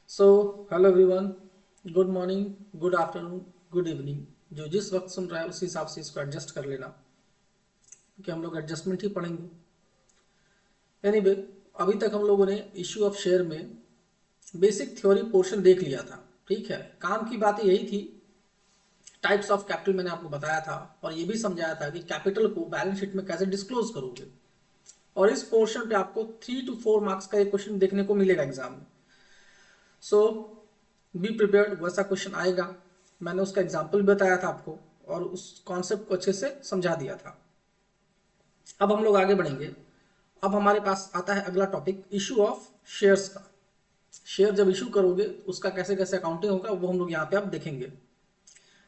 So hello everyone, good morning, good afternoon, good evening. जो जिस वक्त सुन रहा है उसी हिसाब से इसको एडजस्ट कर लेना, क्योंकि हम लोग एडजस्टमेंट ही पढ़ेंगे। एनीवे, अभी तक हम लोगों ने इशू ऑफ शेयर में बेसिक थ्योरी पोर्शन देख लिया था। ठीक है, काम की बात यही थी। टाइप्स ऑफ कैपिटल मैंने आपको बताया था और ये भी समझाया था कि कैपिटल को बैलेंस शीट में कैसे डिस्क्लोज करोगे। और इस पोर्शन पे आपको 3 to 4 मार्क्स का एक क्वेश्चन देखने को मिलेगा एग्जाम में। सो बी प्रिपेयर्ड, वैसा क्वेश्चन आएगा। मैंने उसका एग्जाम्पल भी बताया था आपको और उस कॉन्सेप्ट को अच्छे से समझा दिया था। अब हम लोग आगे बढ़ेंगे। अब हमारे पास आता है अगला टॉपिक, इशू ऑफ शेयर्स का। शेयर जब इशू करोगे तो उसका कैसे कैसे अकाउंटिंग होगा वो हम लोग यहाँ पे अब देखेंगे।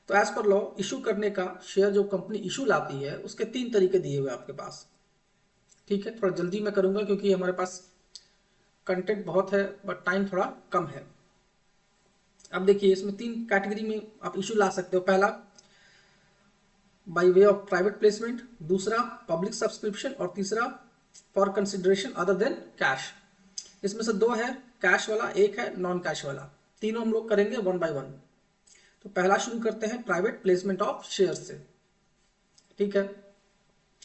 तो एज पर लॉ, इशू करने का शेयर जो कंपनी इशू लाती है उसके 3 तरीके दिए हुए आपके पास। ठीक है, थोड़ा जल्दी मैं करूंगा क्योंकि हमारे पास कंटेंट बहुत है बट टाइम थोड़ा कम है। अब देखिए, इसमें 3 कैटेगरी में आप इशू ला सकते हो। पहला by way of private placement, दूसरा पब्लिक सब्सक्रिप्शन और तीसरा for consideration other than cash. इसमें से 2 है कैश वाला, एक है नॉन कैश वाला। तीनों हम लोग करेंगे वन बाय वन। तो पहला शुरू करते हैं प्राइवेट प्लेसमेंट ऑफ शेयर से। ठीक है,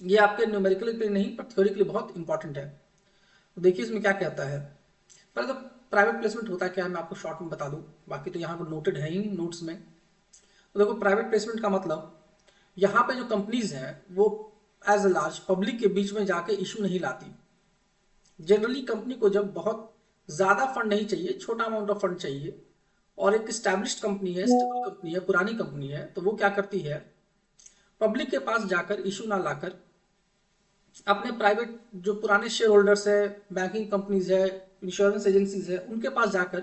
ये आपके न्यूमेरिकल के लिए नहीं पर थ्योरी के लिए बहुत इंपॉर्टेंट है। तो देखिए इसमें क्या कहता है। पहले तो प्राइवेट प्लेसमेंट होता क्या है मैं आपको शॉर्ट में बता दूं, बाकी तो यहाँ पर नोटेड है ही नोट्स में। तो देखो, प्राइवेट प्लेसमेंट का मतलब यहाँ पे जो कंपनीज हैं वो एज ए लार्ज पब्लिक के बीच में जाके इशू नहीं लाती। जनरली कंपनी को जब बहुत ज्यादा फंड नहीं चाहिए, छोटा अमाउंट ऑफ फंड चाहिए और एक स्टैब्लिश्ड कंपनी है, स्टेबल कंपनी है, पुरानी कंपनी है, तो वो क्या करती है, पब्लिक के पास जाकर इशू ना लाकर अपने प्राइवेट जो पुराने शेयर होल्डर्स है, बैंकिंग कंपनीज है, इंश्योरेंस एजेंसीज है, उनके पास जाकर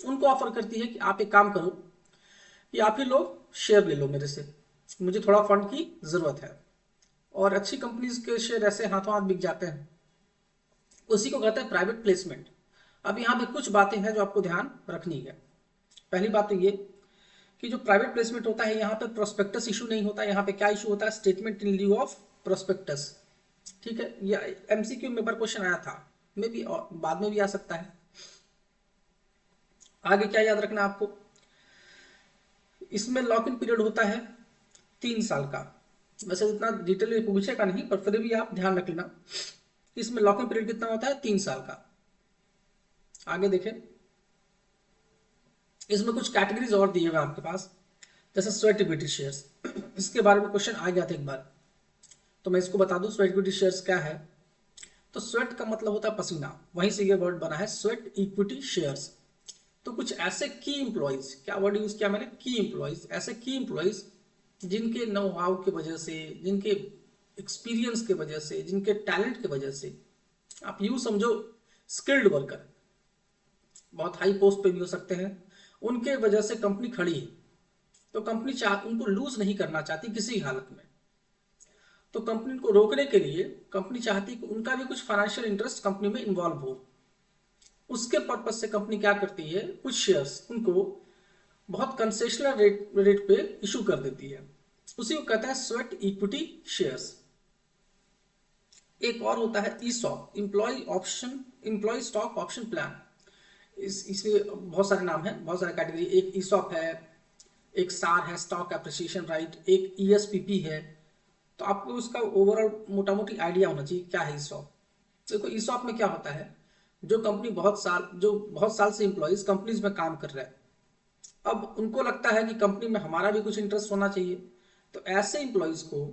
उनको ऑफर करती है कि आप एक काम करो कि आप ही लोग शेयर ले लो मेरे से, मुझे थोड़ा फंड की जरूरत है। और अच्छी कंपनीज के शेयर ऐसे हाथों हाथ बिक जाते हैं। उसी को कहते हैं प्राइवेट प्लेसमेंट। अब यहाँ पे कुछ बातें हैं जो आपको ध्यान रखनी है। पहली बात तो ये कि जो प्राइवेट प्लेसमेंट होता है यहाँ पे प्रोस्पेक्टस इशू नहीं होता। यहाँ पे क्या इशू होता है, statement in lieu of prospectus. ठीक है, ये एमसीक्यू में एक बार क्वेश्चन आया था, मे भी बाद में भी आ सकता है। आगे क्या याद रखना आपको, इसमें लॉक इन पीरियड होता है 3 साल का। वैसे इतना डिटेल पूछेगा नहीं पर फिर भी आप ध्यान रख लेना, इसमें लॉक इन पीरियड कितना होता है, 3 साल का। आगे देखें, इसमें कुछ कैटेगरीज और दिए हुए आपके पास, जैसे स्वेट इक्विटी शेयर्स। इसके बारे में क्वेश्चन आ गया था एक बार, तो मैं इसको बता दूं स्वेट इक्विटी शेयर्स क्या है। तो स्वेट का मतलब होता है पसीना, वहीं से ये वर्ड बना है स्वेट इक्विटी शेयर्स। तो कुछ ऐसे की इंप्लॉइज, क्या वर्ड यूज किया मैंने, की इंप्लॉइज, ऐसे की इंप्लॉइज जिनके नो हाउ की वजह से, जिनके एक्सपीरियंस की वजह से, जिनके टैलेंट की वजह से, आप यूं समझो स्किल्ड वर्कर, बहुत हाई पोस्ट पे भी हो सकते हैं, उनके वजह से कंपनी खड़ी है। तो कंपनी उनको लूज नहीं करना चाहती किसी हालत में। तो कंपनी को रोकने के लिए कंपनी चाहती है कि उनका भी कुछ फाइनेंशियल इंटरेस्ट कंपनी में इन्वॉल्व हो। उसके पर्पज से कंपनी क्या करती है, कुछ शेयर्स उनको बहुत कंसेशनल रेट पे इशू कर देती है। उसी को कहता है स्वेट इक्विटी शेयर्स। एक और होता है ESOP, employee stock option plan. इसमें बहुत सारे नाम हैं, बहुत सारे कैटेगरी। एक ईसॉप है, एक सार है, स्टॉक एप्रिसिएशन राइट, एक ईएसपीपी है। तो आपको उसका ओवरऑल मोटा मोटी आइडिया होना चाहिए क्या है ईसॉप। देखो, ईसॉप में क्या होता है, जो बहुत साल से इंप्लॉइज कंपनीज में काम कर रहे हैं, अब उनको लगता है कि कंपनी में हमारा भी कुछ इंटरेस्ट होना चाहिए। तो ऐसे इंप्लॉइज को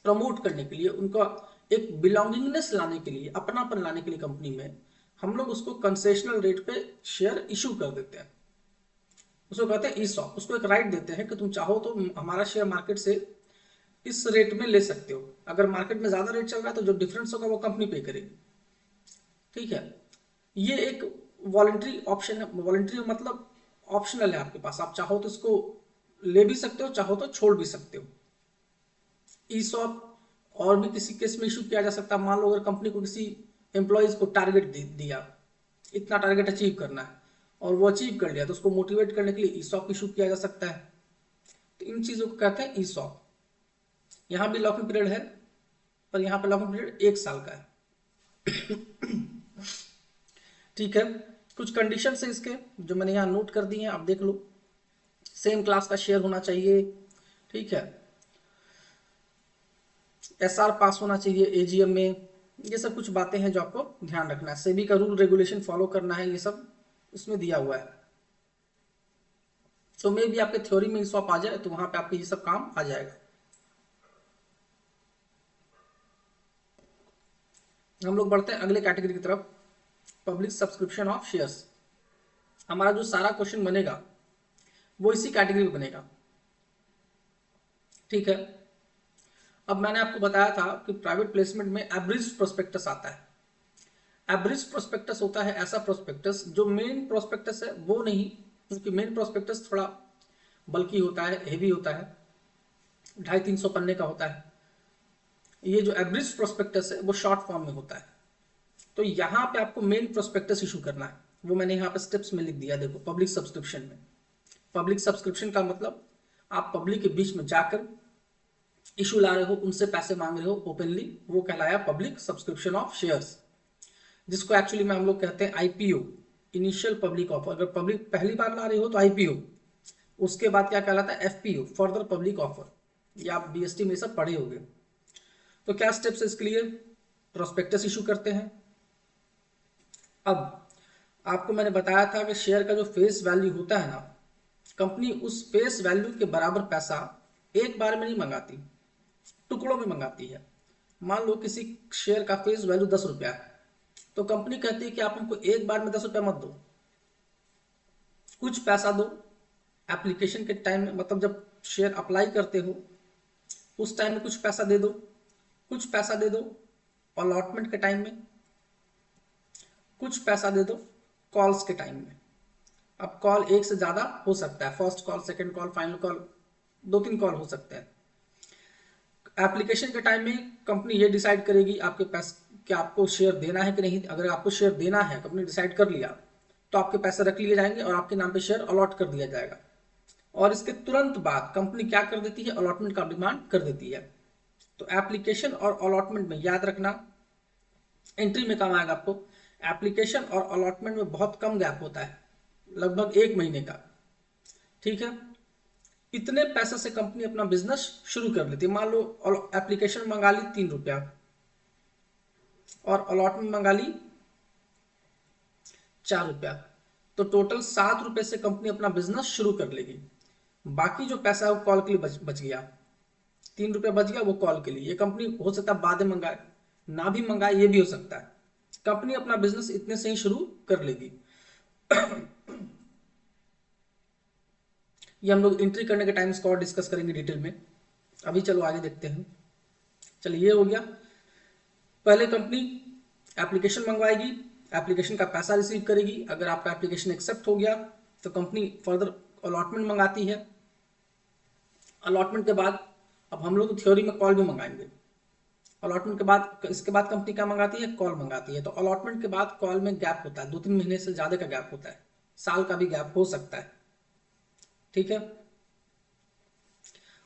प्रमोट करने के लिए, उनको एक बिलोंगिंगनेस लाने के लिए, अपनापन लाने के लिए कंपनी में, हम लोग उसको कंसेशनल रेट पे शेयर इशू कर देते हैं। उसको कहते हैं ईसॉप। उसको एक राइट देते हैं कि तुम चाहो तो हमारा शेयर मार्केट से इस रेट में ले सकते हो। अगर मार्केट में ज्यादा रेट चल रहा है तो जो डिफरेंस होगा वो कंपनी पे करेगी। ठीक है, ये एक वॉलंटरी ऑप्शन है। वॉलंटरी मतलब ऑप्शनल है आपके पास, आप चाहो तो इसको ले भी सकते हो, चाहो तो छोड़ भी सकते हो। ईसॉप और भी किसी केस में इशू किया जा सकता है। मान लो अगर कंपनी को किसी एम्प्लॉयज को टारगेट दिया, इतना टारगेट अचीव करना है और वो अचीव कर लिया, तो उसको मोटिवेट करने के लिए ईसॉप इशू किया जा सकता है। तो इन चीजों को कहते हैं ईसॉप। यहाँ भी लॉकिंग पीरियड है, पर यहाँ पे लॉकिंग पीरियड 1 साल का है। ठीक है, कुछ कंडीशन है इसके जो मैंने यहाँ नोट कर दी हैं, आप देख लो। सेम क्लास का शेयर होना चाहिए, ठीक है, एसआर पास होना चाहिए एजीएम में, ये सब कुछ बातें हैं जो आपको ध्यान रखना है। सेबी का रूल रेगुलेशन फॉलो करना है, ये सब इसमें दिया हुआ है। तो मे भी आपके थ्योरी में स्वैप आ जाए तो वहां पे आपके ये सब काम आ जाएगा। हम लोग बढ़ते हैं अगले कैटेगरी की तरफ, पब्लिक सब्सक्रिप्शन ऑफ शेयर्स। हमारा जो सारा क्वेश्चन बनेगा वो इसी कैटेगरी में बनेगा, ठीक है। अब मैंने आपको बताया था कि प्राइवेट प्लेसमेंट में एब्रिज प्रोस्पेक्टस आता है। एब्रिज प्रोस्पेक्टस होता है ऐसा प्रोस्पेक्टस जो मेन प्रोस्पेक्टस है वो नहीं, क्योंकि मेन प्रोस्पेक्टस थोड़ा बल्कि होता है, हेवी होता है, 250-300 पन्ने का होता है। ये जो एब्रिज प्रोस्पेक्टस है वो शॉर्ट फॉर्म में होता है। तो यहाँ पे आपको मेन प्रोस्पेक्टस इशू करना है, वो मैंने यहाँ पे स्टेप्स में लिख दिया। देखो पब्लिक सब्सक्रिप्शन में, पब्लिक सब्सक्रिप्शन का मतलब आप पब्लिक के बीच में जाकर इशू ला रहे हो, उनसे पैसे मांग रहे हो ओपनली, वो कहलाया पब्लिक सब्सक्रिप्शन ऑफ शेयर्स, जिसको एक्चुअली में हम लोग कहते हैं आईपीओ, इनिशियल पब्लिक ऑफर। अगर पब्लिक पहली बार ला रहे हो तो आईपीओ, उसके बाद क्या कहलाता है एफपीओ, फर्दर पब्लिक ऑफर। ये आप बीएसटी में सब पढ़े होंगे। तो क्या स्टेप्स इसके लिए, प्रोस्पेक्टस इशू करते हैं। अब आपको मैंने बताया था कि शेयर का जो फेस वैल्यू होता है ना, कंपनी उस फेस वैल्यू के बराबर पैसा एक बार में नहीं मंगाती, टुकड़ों में मंगाती है। मान लो किसी शेयर का फेस वैल्यू 10 रुपया है, तो कंपनी कहती है कि आप हमको एक बार में 10 रुपया मत दो, कुछ पैसा दो एप्लीकेशन के टाइम में, मतलब जब शेयर अप्लाई करते हो उस टाइम में कुछ पैसा दे दो, कुछ पैसा दे दो अलॉटमेंट के टाइम में, कुछ पैसा दे दो कॉल्स के टाइम में। अब कॉल एक से ज्यादा हो सकता है, first call, second call, final call, 2-3 call हो सकते हैं। एप्लीकेशन के टाइम में कंपनी ये डिसाइड करेगी आपके पैसे, कि आपको शेयर देना है कि नहीं। अगर आपको शेयर देना है, कंपनी डिसाइड कर लिया, तो आपके पैसे रख लिए जाएंगे और आपके नाम पे शेयर अलॉट कर दिया जाएगा। और इसके तुरंत बाद कंपनी क्या कर देती है, अलॉटमेंट का डिमांड कर देती है। तो एप्लीकेशन और अलॉटमेंट में याद रखना, एंट्री में काम आएगा आपको, एप्लीकेशन और अलॉटमेंट में बहुत कम गैप होता है, लगभग 1 महीने का, ठीक है। इतने पैसे से कंपनी अपना बिजनेस शुरू कर लेती है। मान लो एप्लीकेशन मंगा ली 3 रुपया और अलॉटमेंट मंगा ली 4 रुपया, तो टोटल 7 रुपए से कंपनी अपना बिजनेस शुरू कर लेगी। बाकी जो पैसा है वो कॉल के लिए बच गया, 3 रुपया बच गया वो कॉल के लिए। ये कंपनी हो सकता है बाद में मंगाए, ना भी मंगाए, ये भी हो सकता है। कंपनी अपना बिजनेस इतने से ही शुरू कर लेगी। ये हम लोग एंट्री करने के टाइम इसको और डिस्कस करेंगे डिटेल में। अभी चलो आगे देखते हैं। चलिए ये हो गया, पहले कंपनी एप्लीकेशन मंगवाएगी, एप्लीकेशन का पैसा रिसीव करेगी। अगर आपका एप्लीकेशन एक्सेप्ट हो गया तो कंपनी फर्दर अलॉटमेंट मंगाती है। अलॉटमेंट के बाद अब हम लोग थ्योरी में कॉल भी मंगाएंगे। अलॉटमेंट के बाद, इसके बाद कंपनी क्या मंगाती है, कॉल मंगाती है। तो अलॉटमेंट के बाद कॉल में गैप होता है, 2-3 महीने से ज्यादा का गैप होता है, साल का भी गैप हो सकता है, ठीक है।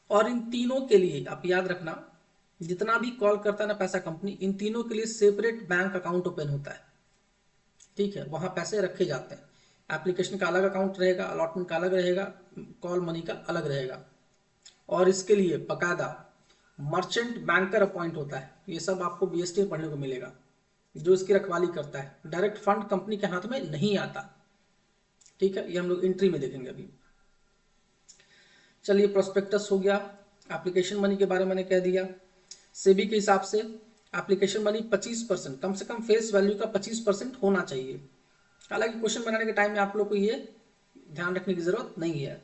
और इन तीनों के लिए आप याद रखना, जितना भी कॉल करता है ना पैसा कंपनी, इन तीनों के लिए सेपरेट बैंक अकाउंट ओपन होता है, ठीक है। वहां पैसे रखे जाते हैं, एप्लीकेशन का अलग अकाउंट रहेगा, अलॉटमेंट का अलग रहेगा, कॉल मनी का अलग रहेगा। और इसके लिए बकायदा मर्चेंट बैंकर अपॉइंट होता है। ये सब आपको बीएसटी में पढ़ने को मिलेगा, जो इसकी रखवाली करता है। डायरेक्ट फंड कंपनी के हाथ में नहीं आता, ठीक है। ये हम लोग एंट्री में देखेंगे अभी। चलिए प्रोस्पेक्टस हो गया, एप्लीकेशन मनी के बारे में मैंने कह दिया। सेबी के हिसाब से एप्लीकेशन मनी 25%, कम से कम फेस वैल्यू का 25% होना चाहिए। हालांकि क्वेश्चन बनाने के टाइम में आप लोग को ये ध्यान रखने की जरूरत नहीं है।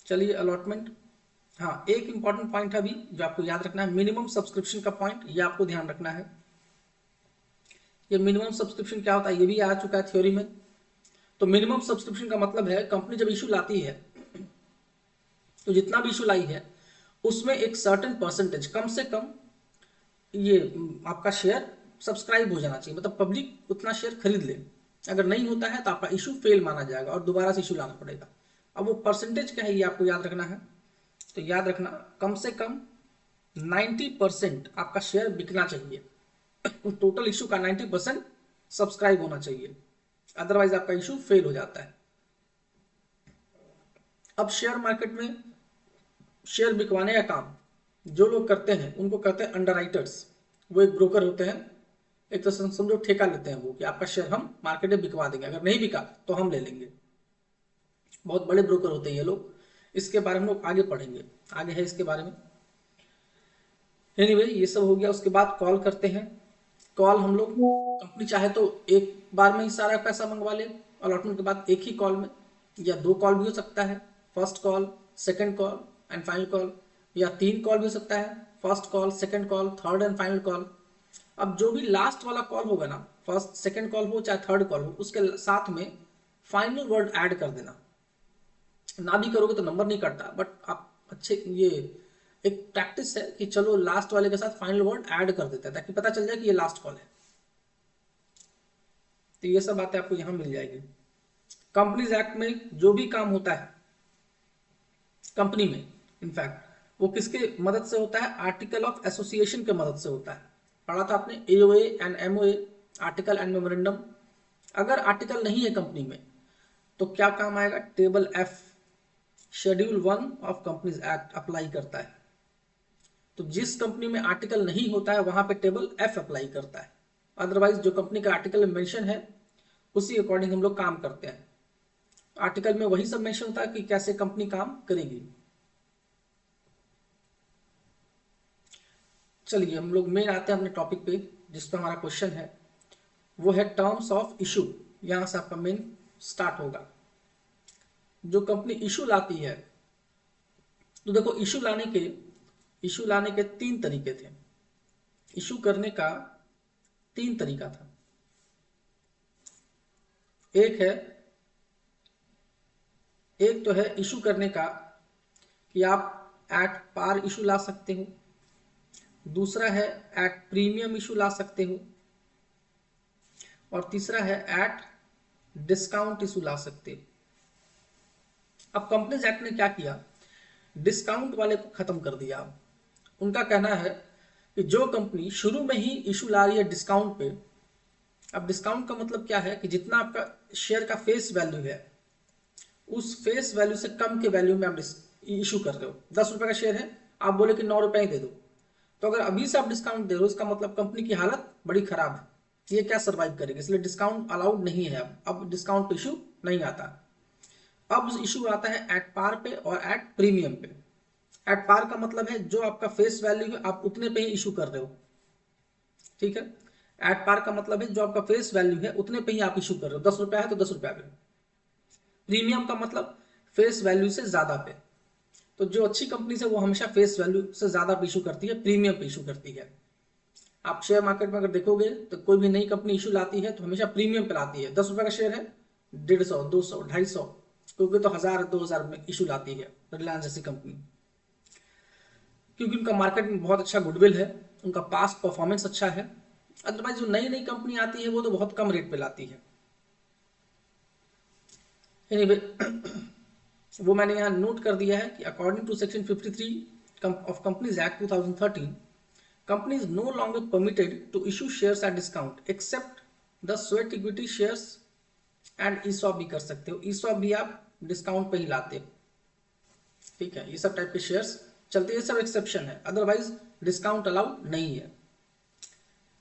चलिए अलॉटमेंट, हाँ एक इंपॉर्टेंट पॉइंट है अभी जो आपको याद रखना है, मिनिमम सब्सक्रिप्शन का पॉइंट, ये आपको ध्यान रखना है। ये मिनिमम सब्सक्रिप्शन क्या होता है ये भी आ चुका है थ्योरी में। तो मिनिमम सब्सक्रिप्शन का मतलब है कंपनी जब इशू लाती है तो जितना भी इशू लाई है उसमें एक सर्टेन परसेंटेज, कम से कम ये आपका शेयर सब्सक्राइब हो जाना चाहिए, मतलब पब्लिक उतना शेयर खरीद ले। अगर नहीं होता है तो आपका इशू फेल माना जाएगा और दोबारा से इशू लाना पड़ेगा। अब वो परसेंटेज क्या है ये आपको याद रखना है। तो याद रखना कम से कम 90% आपका शेयर बिकना चाहिए। टोटल इशू का 90% सब्सक्राइब होना चाहिए, अदरवाइज आपका इशू फेल हो जाता है। अब शेयर मार्केट में शेयर बिकवाने का काम जो लोग करते हैं उनको कहते हैं अंडरराइटर्स। वो एक ब्रोकर होते हैं, एक तो समझो ठेका लेते हैं वो कि आपका शेयर हम मार्केट में बिकवा देंगे, अगर नहीं बिका तो हम ले लेंगे। बहुत बड़े ब्रोकर होते हैं ये लोग, इसके बारे में हम लोग आगे पढ़ेंगे, आगे है इसके बारे में। एनीवे ये सब हो गया। उसके बाद कॉल करते हैं। कॉल हम लोग, कंपनी चाहे तो एक बार में ही सारा पैसा मंगवा ले अलॉटमेंट के बाद, एक ही कॉल में, या 2 कॉल भी हो सकता है, first call, second call and final call, या 3 कॉल भी हो सकता है, first call, second call, third and final call. अब जो भी लास्ट वाला कॉल होगा ना, फर्स्ट सेकंड कॉल हो चाहे थर्ड कॉल हो, उसके साथ में फाइनल वर्ड ऐड कर देना। ना भी करोगे तो नंबर नहीं कटता, बट आप अच्छे, ये एक प्रैक्टिस है कि चलो लास्ट वाले के साथ फाइनल वर्ड ऐड कर देते हैं ताकि पता चल जाए कि ये लास्ट कॉल है। तो ये सब बातें आपको यहां मिल जाएगी। कंपनीज एक्ट में जो भी काम होता है कंपनी में, इनफैक्ट वो किसके मदद से होता है? आर्टिकल ऑफ एसोसिएशन के मदद से होता है। पढ़ा था आपने AOA and MOA, article and memorandum. अगर आर्टिकल नहीं है कंपनी में तो क्या काम आएगा? Table F, schedule 1 of companies act apply करता है। तो जिस कंपनी में आर्टिकल नहीं होता है वहां पे टेबल एफ अप्लाई करता है। अदरवाइज जो कंपनी का आर्टिकल में मेंशन है उसी अकॉर्डिंग हम लोग काम करते हैं। आर्टिकल में वही सब मेंशन होता है कि कैसे कंपनी काम करेगी। चलिए हम लोग मेन आते हैं अपने टॉपिक पे, जिस पर हमारा क्वेश्चन है वो है टर्म्स ऑफ इशू। यहां से आपका मेन स्टार्ट होगा। जो कंपनी इशू लाती है, तो देखो इशू लाने के 3 तरीके थे। इशू करने का 3 तरीका था। एक तो है इशू करने का कि आप एट पार इशू ला सकते हो। दूसरा है एट प्रीमियम इशू ला सकते हो। और तीसरा है एट डिस्काउंट इशू ला सकते हो। अब कंपनीज एक्ट ने क्या किया? डिस्काउंट वाले को खत्म कर दिया। उनका कहना है कि जो कंपनी शुरू में ही इशू ला रही है डिस्काउंट पे, अब डिस्काउंट का मतलब क्या है कि जितना आपका शेयर का फेस वैल्यू है उस फेस वैल्यू से कम के वैल्यू में आप इशू कर रहे हो। 10 रुपए का शेयर है, आप बोले कि 9 रुपए ही दे दो, तो अगर अभी से आप डिस्काउंट दे रहे हो इसका मतलब कंपनी की हालत बड़ी खराब है, ये क्या सर्वाइव करेगी, इसलिए डिस्काउंट अलाउड नहीं है। अब डिस्काउंट इशू नहीं आता। अब इशू आता है एट पार पे और एट प्रीमियम पे। एट पार का मतलब है जो आपका फेस वैल्यू है आप उतने पे ही इशू कर रहे हो, ठीक है। एट पार का मतलब है जो आपका फेस वैल्यू है उतने पे ही आप इशू कर रहे हो, 10 रुपया है तो 10 रुपया पे। प्रीमियम का मतलब फेस वैल्यू से ज्यादा पे। तो जो अच्छी कंपनी है वो हमेशा फेस वैल्यू से ज्यादा पे इशू करती है, प्रीमियम पे इशू करती है। आप शेयर मार्केट में अगर देखोगे तो कोई भी नई कंपनी इशू लाती है तो हमेशा प्रीमियम पे लाती है। 10 रुपए का शेयर है, 150, 200, 250, क्योंकि तो 1000, 2000 में इशू लाती है रिलायंस जैसी कंपनी, क्योंकि उनका मार्केट में बहुत अच्छा गुडविल है, उनका पास्ट परफॉर्मेंस अच्छा है। अदरवाइज जो नई नई कंपनी आती है वो तो बहुत कम रेट पे लाती है। एनीवे वो मैंने यहाँ नोट कर दिया है कि according to section 53 of companies act 2013, company is no longer permitted to issue shares at discount except the sweat equity shares and ESOP भी कर सकते हो। ESOP भी आप डिस्काउंट पे ही लाते हो, ठीक है। ये सब टाइप के शेयर्स चलते हैं, ये सब एक्सेप्शन है, अदरवाइज डिस्काउंट अलाउड नहीं है।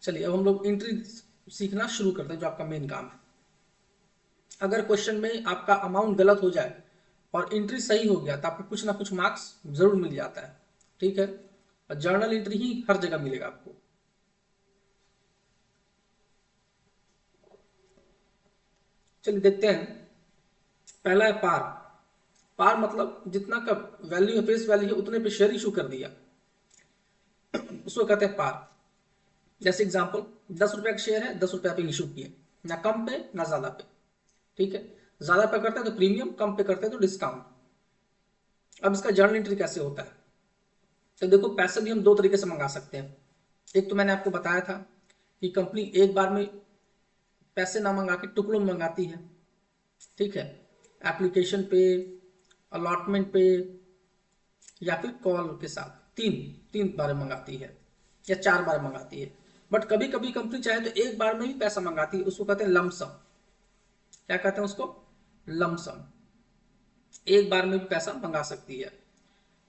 चलिए अब हम लोग एंट्री सीखना शुरू करते हैं, जो आपका मेन काम है। अगर क्वेश्चन में आपका अमाउंट गलत हो जाए और एंट्री सही हो गया तो आपको कुछ ना कुछ मार्क्स जरूर मिल जाता है, ठीक है। और जर्नल एंट्री ही हर जगह मिलेगा आपको। चलिए देखते हैं। पहला है पार। पार मतलब जितना का वैल्यू है, फेस वैल्यू है, उतने पे शेयर इशू कर दिया, उसको कहते हैं पार। जैसे एग्जांपल 10 रुपए का शेयर है, 10 रुपया पे इशू किए, ना कम पे ना ज्यादा पे, ठीक है। ज्यादा पे करते हैं तो प्रीमियम, कम पे करते हैं तो डिस्काउंट। अब इसका जर्नल एंट्री कैसे होता है? तो देखो पैसे भी हम 2 तरीके से मंगा सकते हैं। एक तो मैंने आपको बताया था कि कंपनी एक बार में पैसे ना मंगा के टुकड़ों में मंगाती है, ठीक है। एप्लीकेशन पे, अलॉटमेंट पे, या फिर कॉल के साथ तीन तीन बार मंगाती है या 4 बार मंगाती है। बट कभी कभी कंपनी चाहे तो एक बार में भी पैसा मंगाती है, उसको कहते हैं लमसम। क्या कहते हैं उसको? लमसम। एक बार में भी पैसा मंगा सकती है।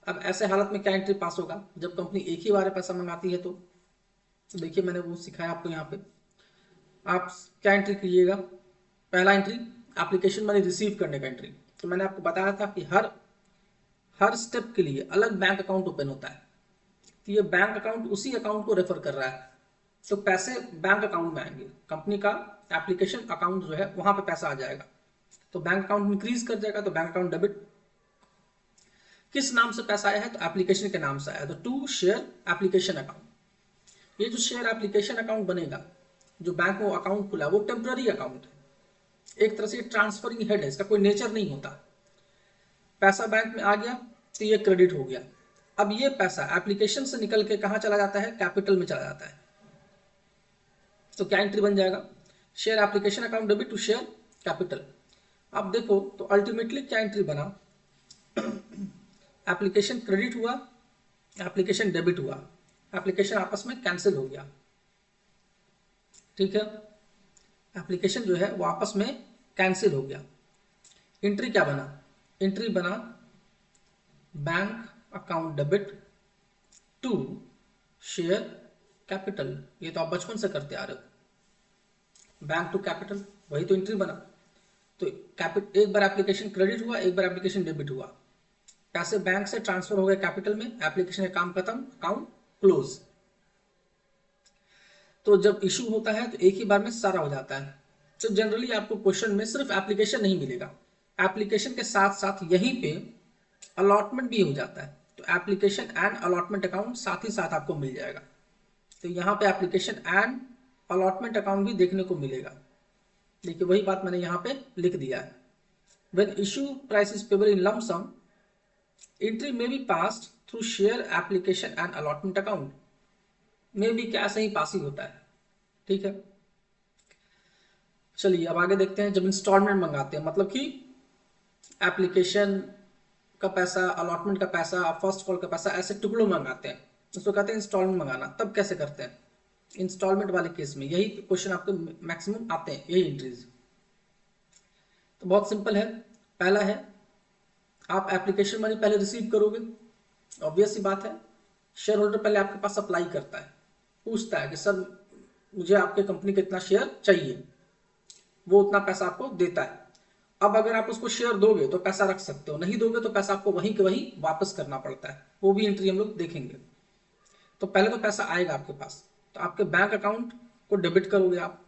अब ऐसे हालत में क्या एंट्री पास होगा? जब कंपनी एक ही बार पैसा मंगाती है तो देखिए मैंने वो सिखाया आपको यहाँ पे। आप क्या एंट्री कीजिएगा? पहला एंट्री एप्लीकेशन मनी रिसीव करने का एंट्री। तो मैंने आपको बताया था कि हर स्टेप के लिए अलग बैंक अकाउंट ओपन होता है। तो ये बैंक अकाउंट उसी अकाउंट को रेफर कर रहा है, तो पैसे बैंक अकाउंट में आएंगे। कंपनी का एप्लीकेशन अकाउंट जो है वहां पे पैसा आ जाएगा, तो बैंक अकाउंट इंक्रीज कर जाएगा, तो बैंक अकाउंट डेबिट। किस नाम से पैसा आया है? तो एप्लीकेशन के नाम से आया, तो टू शेयर एप्लीकेशन अकाउंट। ये जो शेयर एप्लीकेशन अकाउंट बनेगा, जो बैंक में अकाउंट खुला वो टेम्पररी अकाउंट है, एक तरह से ट्रांसफरिंग हेड है, इसका कोई नेचर नहीं होता। पैसा बैंक में आ गया तो ये क्रेडिट हो गया। अब ये पैसा एप्लीकेशन से निकल के कहां चला जाता है? कैपिटल में चला जाता है। तो क्या एंट्री बन जाएगा? Share application account debit to share capital. अब देखो तो अल्टीमेटली क्या एंट्री बना? एप्लीकेशन क्रेडिट हुआ, एप्लीकेशन डेबिट हुआ, एप्लीकेशन आपस में कैंसिल हो गया। ठीक है, एप्लीकेशन जो है वो आपस में कैंसिल हो गया। एंट्री क्या बना? एंट्री बना bank account debit to share capital. ये तो आप बचपन से करते आ रहे हो, बैंक टू कैपिटल, वही तो एंट्री बना। तो एक बार एप्लीकेशन क्रेडिट हुआ, एक बार एप्लीकेशन डेबिट हुआ, पैसे बैंक से ट्रांसफर हो गए कैपिटल में, एप्लीकेशन का काम खत्म, अकाउंट क्लोज। तो जब इशू होता है तो एक ही बार में सारा हो जाता है। तो जनरली आपको क्वेश्चन में सिर्फ एप्लीकेशन नहीं मिलेगा, एप्लीकेशन के साथ साथ यहीं पे अलॉटमेंट भी हो जाता है। तो एप्लीकेशन एंड अलॉटमेंट अकाउंट साथ ही साथ आपको मिल जाएगा। तो यहाँ पे एप्लीकेशन एंड अलॉटमेंट अकाउंट भी देखने को मिलेगा। देखिए वही बात मैंने यहाँ पे लिख दिया है। When issue price is payable in lump sum, entry may be passed through share application and allotment account। में भी क्या सही पास ही होता है। ठीक है, चलिए अब आगे देखते हैं। जब इंस्टॉलमेंट मंगाते हैं, मतलब कि एप्लीकेशन का पैसा, अलॉटमेंट का पैसा, फर्स्ट कॉल का पैसा ऐसे टुकड़ों में मंगाते हैं, उसको कहते हैं इंस्टॉलमेंट मंगाना। तब कैसे करते हैं? इंस्टॉलमेंट वाले केस में यही क्वेश्चन आपको मैक्सिमम आते हैं, यही एंट्रीज। तो बहुत सिंपल है। पहला है आप एप्लीकेशन मनी पहले रिसीव करोगे, ऑब्वियस सी बात है। शेयर होल्डर पहले आपके पास अप्लाई करता है, पूछता है कि सर मुझे आपके कंपनी का इतना शेयर चाहिए, वो उतना पैसा आपको देता है। अब अगर आप उसको शेयर दोगे तो पैसा रख सकते हो, नहीं दोगे तो पैसा आपको वहीं के वहीं वापस करना पड़ता है। वो भी एंट्री हम लोग देखेंगे। तो पहले तो पैसा आएगा आपके पास, तो आपके बैंक अकाउंट को डेबिट करोगे। आप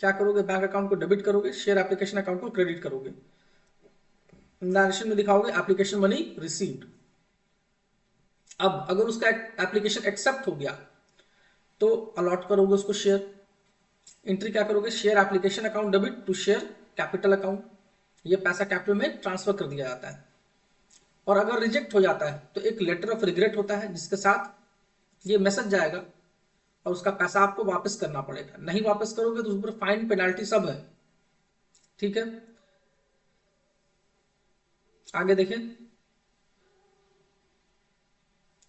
क्या करोगे? बैंक अकाउंट को डेबिट करोगे, शेयर एप्लीकेशन अकाउंट को क्रेडिट करोगे। नरेशन में दिखाओगे एप्लीकेशन मनी रिसीव्ड। अब अगर उसका एप्लीकेशन एक्सेप्ट हो गया तो अलॉट करोगे उसको शेयर। एंट्री क्या करोगे? Share application account debit to share capital account. ये पैसा कैपिटल में ट्रांसफर कर दिया जाता है। और अगर रिजेक्ट हो जाता है तो एक लेटर ऑफ रिग्रेट होता है, जिसके साथ ये मैसेज जाएगा और उसका पैसा आपको वापस करना पड़ेगा। नहीं वापस करोगे तो उस पर फाइन, पेनाल्टी सब है। ठीक है, आगे देखें।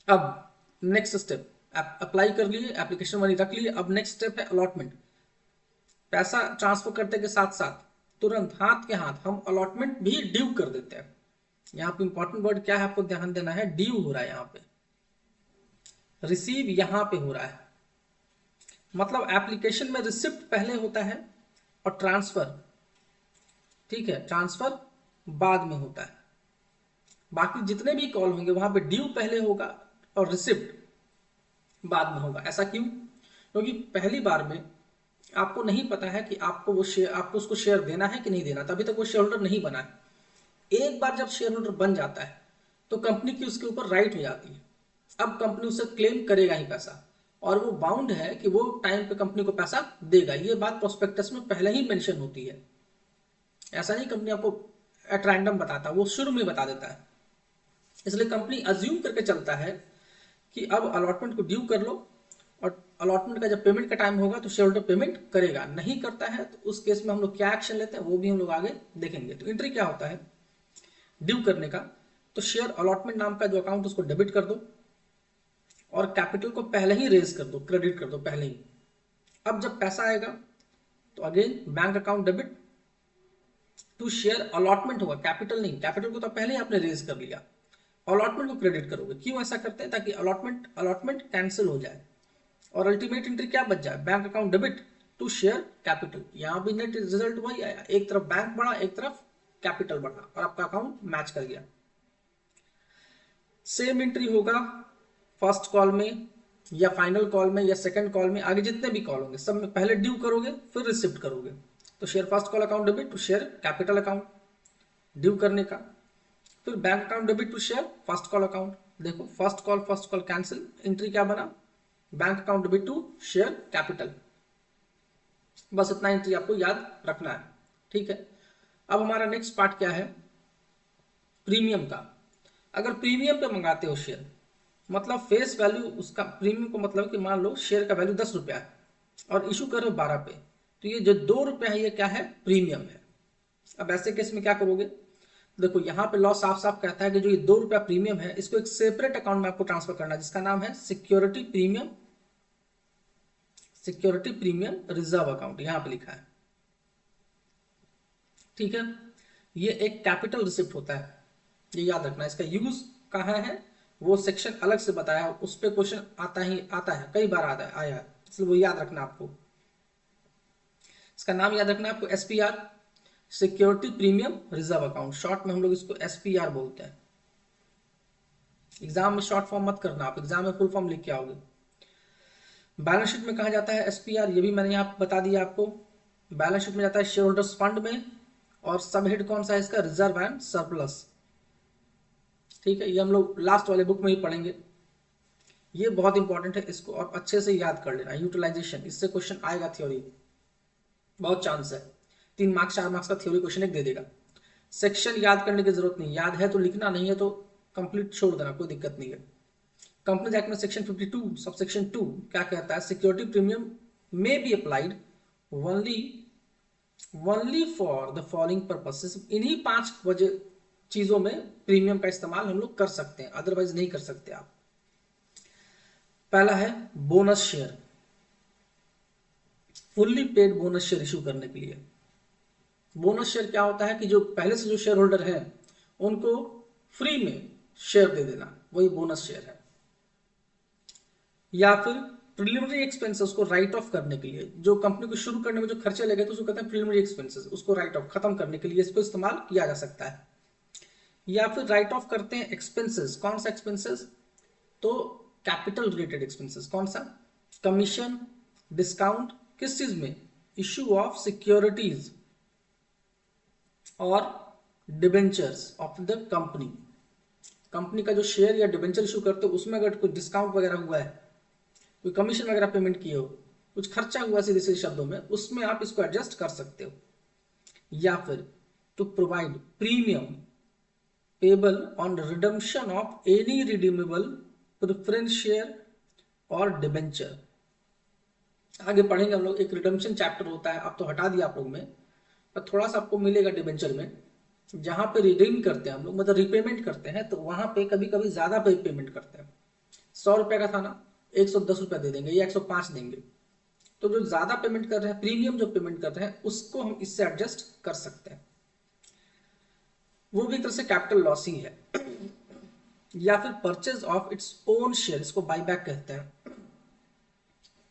अब नेक्स्ट स्टेप, अप्लाई कर लिए, एप्लीकेशन मनी रख लिए। अब नेक्स्ट स्टेप है अलॉटमेंट। पैसा ट्रांसफर करते के साथ साथ तुरंत हाथ के हाथ हम अलॉटमेंट भी ड्यू कर देते हैं। यहाँ पे इंपॉर्टेंट वर्ड क्या है आपको ध्यान देना है, ड्यू हो रहा है। यहाँ पे रिसीव यहाँ पे हो रहा है, मतलब एप्लीकेशन में रिसिप्ट पहले होता है और ट्रांसफर, ठीक है, ट्रांसफर बाद में होता है। बाकी जितने भी कॉल होंगे वहां पे ड्यू पहले होगा और रिसिप्ट बाद में होगा। ऐसा क्यों? क्योंकि पहली बार में आपको नहीं पता है कि आपको वो शेयर, आपको उसको शेयर देना है कि नहीं देना, तभी तक वो शेयर होल्डर नहीं बना है। एक बार जब शेयर होल्डर बन जाता है तो कंपनी की उसके ऊपर राइट हो जाती है। अब कंपनी उसे क्लेम करेगा ही पैसा, और वो बाउंड है कि वो टाइम पे कंपनी को पैसा देगा। ये बात प्रोस्पेक्टस में पहले ही मेंशन होती है। ऐसा नहीं कंपनी आपको एट रैंडम बताता, वो शुरू में बता देता है। इसलिए कंपनी अज्यूम करके चलता है कि अब अलॉटमेंट को ड्यू कर लो, और अलॉटमेंट का जब पेमेंट का टाइम होगा तो शेयर होल्डर पेमेंट करेगा। नहीं करता है तो उस केस में हम लोग क्या एक्शन लेते हैं वो भी हम लोग आगे देखेंगे। तो एंट्री क्या होता है ड्यू करने का? तो शेयर अलॉटमेंट नाम का जो अकाउंट उसको डेबिट कर दो, और कैपिटल को पहले ही रेज कर दो, क्रेडिट कर दो पहले ही। अब जब पैसा आएगा तो again bank account debit to share allotment होगा, कैपिटल नहीं, कैपिटल को तो पहले ही आपने रेज कर लिया, अलॉटमेंट को क्रेडिट करोगे। क्यों ऐसा करते हैं? ताकि अलॉटमेंट अलॉटमेंट कैंसिल हो जाए और अल्टीमेट एंट्री क्या बच जाए, bank account debit to share capital. यहां भी नेट रिजल्ट वही आया, एक तरफ बैंक बढ़ा एक तरफ कैपिटल बढ़ा और आपका अकाउंट मैच कर गया। सेम एंट्री होगा फर्स्ट कॉल में या फाइनल कॉल में या सेकंड कॉल में, आगे जितने भी कॉल होंगे सब में पहले ड्यू करोगे फिर रिसिप्ट करोगे। तो share first call account debit to share capital account, due करने का, फिर bank account debit to share first call account. देखो फर्स्ट कॉल कैंसिल, एंट्री क्या बना, bank account debit to share capital. बस इतना एंट्री आपको याद रखना है, ठीक है। अब हमारा नेक्स्ट पार्ट क्या है, प्रीमियम का। अगर प्रीमियम पे मंगाते हो शेयर, मतलब फेस वैल्यू उसका प्रीमियम को मतलब कि मान लो शेयर का वैल्यू 10 रुपया है और इशू कर रहे हो 12 पे, तो ये जो 2 रुपया है ये क्या है, प्रीमियम है। अब ऐसे केस में क्या करोगे, देखो यहाँ पे लॉ साफ साफ कहता है कि जो ये 2 रुपया प्रीमियम है इसको एक सेपरेट अकाउंट में आपको ट्रांसफर करना है जिसका नाम है सिक्योरिटी प्रीमियम रिजर्व अकाउंट, यहां पे लिखा है, ठीक है। ये एक कैपिटल रिसिप्ट होता है, ये याद रखना। इसका यूज कहाँ है वो सेक्शन अलग से बताया है, उस पर क्वेश्चन आता है कई बार आया है, इसलिए वो याद रखना आपको। इसका नाम याद रखना आपको, SPR, security premium reserve account, short में हम लोग इसको एसपीआर बोलते हैं। एग्जाम में शॉर्ट फॉर्म मत करना, आप एग्जाम में फुल फॉर्म लिख के आओगे। बैलेंस शीट में कहा जाता है एसपीआर, ये भी मैंने यहाँ बता दिया आपको। बैलेंस शीट में जाता है शेयर होल्डर्स फंड में, और सब हेड कौन सा है इसका, रिजर्व एंड सरप्लस, ठीक है। ये हम लोग लास्ट वाले बुक में ही पढ़ेंगे, ये बहुत इंपॉर्टेंट है, इसको आप अच्छे से याद कर लेना। यूटिलाइजेशन, इससे क्वेश्चन आएगा, थ्योरी बहुत चांस है, 3 मार्क्स 4 मार्क्स का थ्योरी क्वेश्चन एक दे देगा। सेक्शन याद करने की जरूरत नहीं, याद है तो लिखना, नहीं है तो कंप्लीट छोड़ देना, कोई दिक्कत नहीं है। कंपनीज एक्ट में सेक्शन 52 सब सेक्शन 2 क्या कहता है, सिक्योरिटी प्रीमियम में be applied only for the following purposes. इन्हीं 5 वजह चीजों में प्रीमियम का इस्तेमाल हम लोग कर सकते हैं, अदरवाइज नहीं कर सकते आप। पहला है bonus share, fully paid bonus share issue करने के लिए। बोनस शेयर क्या होता है कि जो पहले से जो शेयर होल्डर है उनको फ्री में शेयर दे देना, वही बोनस शेयर है। या फिर प्रिलिमिनरी एक्सपेंसेस, उसको राइट ऑफ करने के लिए, जो कंपनी को शुरू करने में जो खर्चे लगे तो उसको कहते हैं प्रिलिमिनरी एक्सपेंसेस, उसको राइट ऑफ खत्म करने के लिए इसको इस्तेमाल किया जा सकता है। या फिर राइट ऑफ करते हैं एक्सपेंसेस, कौन सा एक्सपेंसेस, तो कैपिटल रिलेटेड एक्सपेंसेस, कौन सा, कमीशन, डिस्काउंट, किस चीज में, इश्यू ऑफ सिक्योरिटीज और debentures of the company. Company का जो शेयर या डिबेंचर इशू करते हो उसमें अगर कोई डिस्काउंट वगैरह हुआ है, कोई कमीशन वगैरह पेमेंट किए हो, कुछ खर्चा हुआ सीधे सीधे शब्दों में, उसमें आप इसको एडजस्ट कर सकते हो। या फिर to provide premium payable on redemption of any redeemable preference share और डिबेंचर। आगे पढ़ेंगे हम लोग, एक रिडम्पशन चैप्टर होता है, अब तो हटा दिया आप लोग में, पर थोड़ा सा आपको मिलेगा डिबेंचर में, जहां पे रिडीम करते हैं हम लोग, मतलब रिपेमेंट करते हैं, तो वहां पे कभी कभी ज्यादा पेमेंट करते हैं। 100 रुपए का था ना, 110 रुपया दे देंगे या 105 देंगे, तो जो ज्यादा पेमेंट कर रहे हैं, प्रीमियम जो पेमेंट कर रहे हैं, उसको हम इससे एडजस्ट कर सकते हैं, वो भी एक तरह से कैपिटल लॉस ही है। या फिर purchase of its own share, इसको बाईबैक कहते हैं।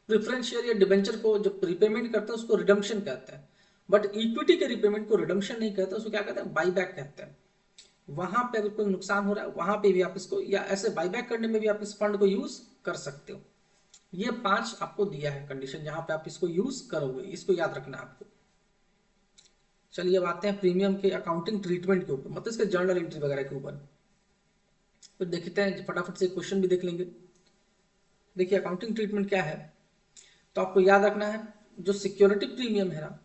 प्रेफरेंस शेयर या डिबेंचर को जब रिपेमेंट करते हैं उसको रिडम्पशन कहते हैं, बट इक्विटी के रिपेमेंट को रिडम्पशन नहीं कहते, उसको क्या कहते हैं, बाईबैक कहते हैं। वहां पे अगर कोई नुकसान हो रहा है वहां पे भी आप इसको, या ऐसे बाईबैक करने में भी आप इस फंड को यूज कर सकते हो। ये 5 आपको दिया है कंडीशन जहां पे आप इसको यूज करोगे, इसको याद रखना है आपको। चलिए अब आते हैं प्रीमियम के अकाउंटिंग ट्रीटमेंट के ऊपर, मतलब इसके जर्नल एंट्री वगैरह के ऊपर। फिर देखते हैं फटाफट से क्वेश्चन भी देख लेंगे। देखिए अकाउंटिंग ट्रीटमेंट क्या है, तो आपको याद रखना है जो सिक्योरिटी प्रीमियम है ना,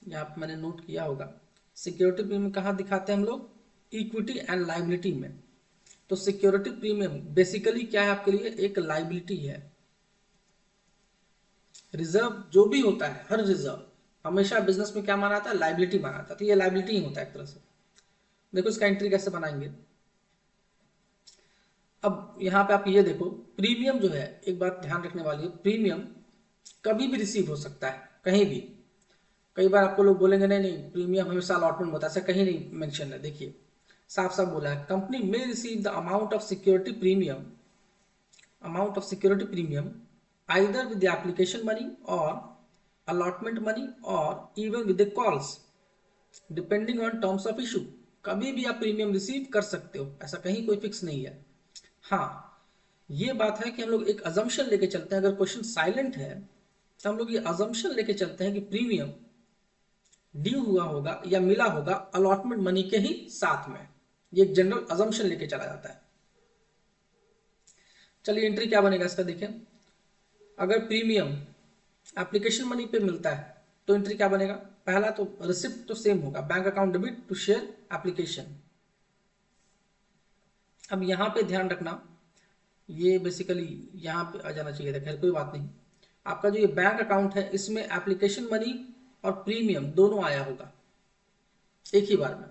यहाँ पे मैंने नोट किया होगा, सिक्योरिटी प्रीमियम कहाँ दिखाते हैं हम लोग, इक्विटी एंड लाइबिलिटी में। तो सिक्योरिटी प्रीमियम बेसिकली क्या है आपके लिए, एक लाइबिलिटी है। रिजर्व जो भी होता है, हर रिजर्व हमेशा बिजनेस में क्या माना जाता है, लाइबिलिटी माना जाता है, तो ये लाइबिलिटी ही होता है एक तरह से। देखो इसका एंट्री कैसे बनाएंगे। अब यहाँ पे आप ये देखो, प्रीमियम जो है, एक बात ध्यान रखने वाली है, प्रीमियम कभी भी रिसीव हो सकता है, कहीं भी। कई बार आपको लोग बोलेंगे नहीं नहीं प्रीमियम हमेशा अलॉटमेंट होता है, ऐसा कहीं नहीं मेंशन है। देखिए साफ साफ बोला है, कंपनी में receive the amount of security premium either with the application money or allotment money or even with the calls depending on terms of issue। कभी भी आप प्रीमियम रिसीव कर सकते हो, ऐसा कहीं कोई फिक्स नहीं है। हाँ ये बात है कि हम लोग एक अजम्पशन लेके चलते हैं, अगर क्वेश्चन साइलेंट है तो हम लोग ये अजम्पशन लेके चलते हैं कि प्रीमियम ड्यू हुआ होगा या मिला होगा अलॉटमेंट मनी के ही साथ में। ये एक जनरल अजम्पशन लेके चला जाता है। चलिए एंट्री क्या बनेगा इसका देखें। अगर प्रीमियम एप्लीकेशन मनी पे मिलता है तो एंट्री क्या बनेगा। पहला तो रिसिप्ट तो सेम होगा, bank account debit to share application. अब यहां पे ध्यान रखना, ये बेसिकली यहां पे आ जाना चाहिए था, खैर कोई बात नहीं। आपका जो ये बैंक अकाउंट है इसमें एप्लीकेशन मनी और प्रीमियम दोनों आया होगा एक ही बार में,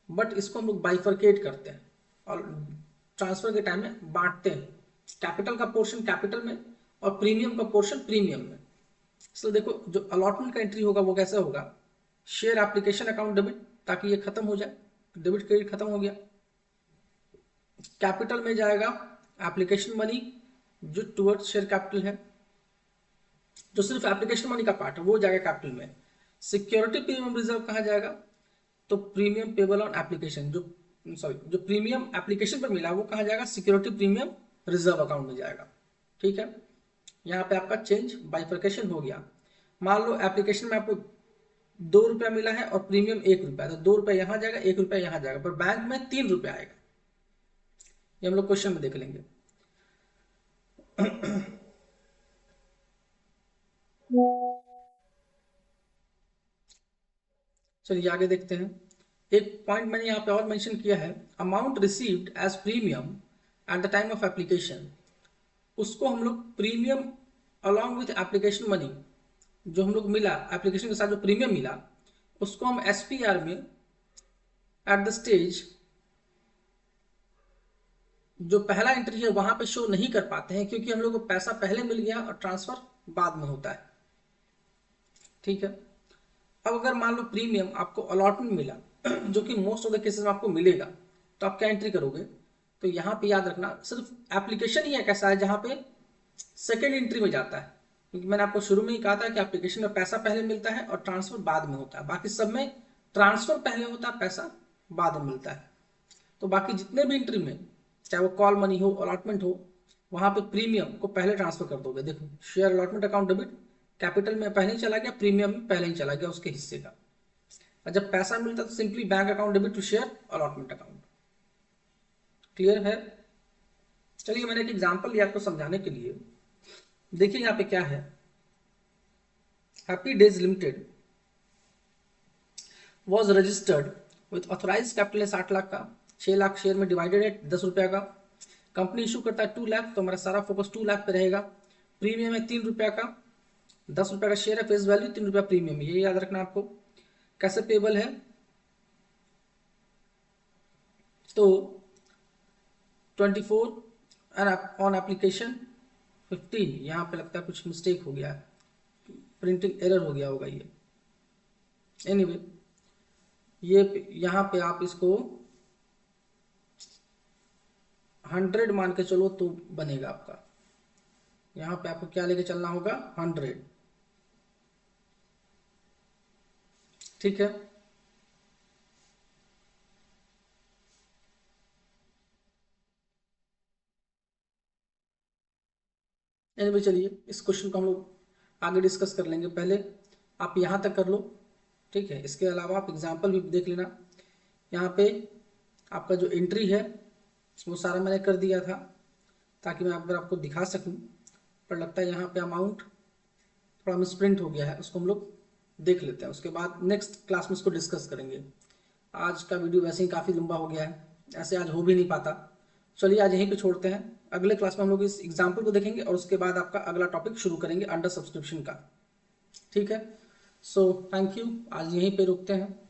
बट इसको हम लोग बाइफरकेट करते हैं और ट्रांसफर के टाइम में बांटते हैं। कैपिटल का पोर्शन कैपिटल में और प्रीमियम का पोर्शन प्रीमियम में। इसलिए देखो जो अलॉटमेंट का एंट्री होगा वो कैसे होगा, शेयर एप्लीकेशन अकाउंट डेबिट, ताकि ये खत्म हो जाए, डेबिट क्रेडिट खत्म हो गया। कैपिटल में जाएगा एप्लीकेशन मनी जो टुवर्ड्स शेयर कैपिटल है, जो सिर्फ एप्लीकेशन मनी का पार्ट है वो जाएगा कैपिटल में। सिक्योरिटी प्रीमियम रिजर्व कहाँ जाएगा, तो प्रीमियम पेबल ऑन एप्लीकेशन, जो प्रीमियम एप्लीकेशन पर मिला वो कहाँ जाएगा, सिक्योरिटी प्रीमियम रिजर्व अकाउंट में जाएगा। ठीक है, यहाँ पे आपका चेंज बाइफर्केशन हो गया। मान लो एप्लीकेशन में आपको 2 रुपया मिला है और प्रीमियम 1 रुपया, तो 2 रुपया यहाँ जाएगा 1 रुपया यहाँ जाएगा, पर बैंक में 3 रुपया आएगा। ये हम लोग क्वेश्चन में देख लेंगे। चलिए आगे देखते हैं। एक पॉइंट मैंने यहाँ पे और मेंशन किया है, amount received as premium at the time of application, उसको हम लोग premium along with application money, जो हम लोग मिला एप्लीकेशन के साथ जो प्रीमियम मिला उसको हम एसपीआर में एट द स्टेज जो पहला एंट्री है वहां पे शो नहीं कर पाते हैं, क्योंकि हम लोग को पैसा पहले मिल गया और ट्रांसफर बाद में होता है। ठीक है, अब अगर मान लो प्रीमियम आपको अलॉटमेंट मिला जो कि मोस्ट ऑफ द केसेस में आपको मिलेगा, तो आप क्या एंट्री करोगे, तो यहाँ पे याद रखना सिर्फ एप्लीकेशन ही एक ऐसा है जहां पे सेकेंड एंट्री में जाता है, क्योंकि मैंने आपको शुरू में ही कहा था कि एप्लीकेशन में पैसा पहले मिलता है और ट्रांसफर बाद में होता है। बाकी सब में ट्रांसफर पहले होता है, पैसा बाद में मिलता है। तो बाकी जितने भी एंट्री में चाहे वो कॉल मनी हो अलॉटमेंट हो, वहां पे प्रीमियम को पहले ट्रांसफर कर दोगे। देखो share allotment account debit capital में पहले ही चला गया, प्रीमियम में पहले ही चला गया उसके हिस्से का, और जब पैसा मिलता तो simply bank account debit to share allotment account. Clear है। चलिए मैंने एक एग्जांपल लिया आपको समझाने के लिए। देखिए यहाँ पे क्या है, happy days limited was registered with authorise capital 60 lakh का, 6 लाख शेयर में डिवाइडेड है 10 रुपया का। कंपनी इशू करता है 2 लाख, तो हमारा सारा फोकस 2 लाख पे रहेगा। प्रीमियम है 3 रुपया का, 10 रुपया का शेयर है, फेस वैल्यू 3 रुपया प्रीमियम, ये याद रखना आपको। कैसे पेबल है, तो 24 ऑन एप्लीकेशन 15, यहाँ पे लगता है कुछ मिस्टेक हो गया है, प्रिंटिंग एरर हो गया होगा ये। एनीवे ये यहाँ पे आप इसको 100 मान के चलो तो बनेगा आपका। यहाँ पे आपको क्या लेके चलना होगा, 100। ठीक है, एनीवे चलिए इस क्वेश्चन को हम लोग आगे डिस्कस कर लेंगे, पहले आप यहाँ तक कर लो। ठीक है, इसके अलावा आप एग्जाम्पल भी देख लेना। यहाँ पे आपका जो एंट्री है वो सारा मैंने कर दिया था ताकि मैं अगर आपको दिखा सकूं, पर लगता है यहाँ पे अमाउंट थोड़ा मिसप्रिंट हो गया है, उसको हम लोग देख लेते हैं, उसके बाद नेक्स्ट क्लास में इसको डिस्कस करेंगे। आज का वीडियो वैसे ही काफ़ी लंबा हो गया है, ऐसे आज हो भी नहीं पाता। चलिए आज यहीं पे छोड़ते हैं, अगले क्लास में हम लोग इस एग्जाम्पल को देखेंगे और उसके बाद आपका अगला टॉपिक शुरू करेंगे अंडर सब्सक्रिप्शन का। ठीक है, सो थैंक यू, आज यहीं पे रुकते हैं।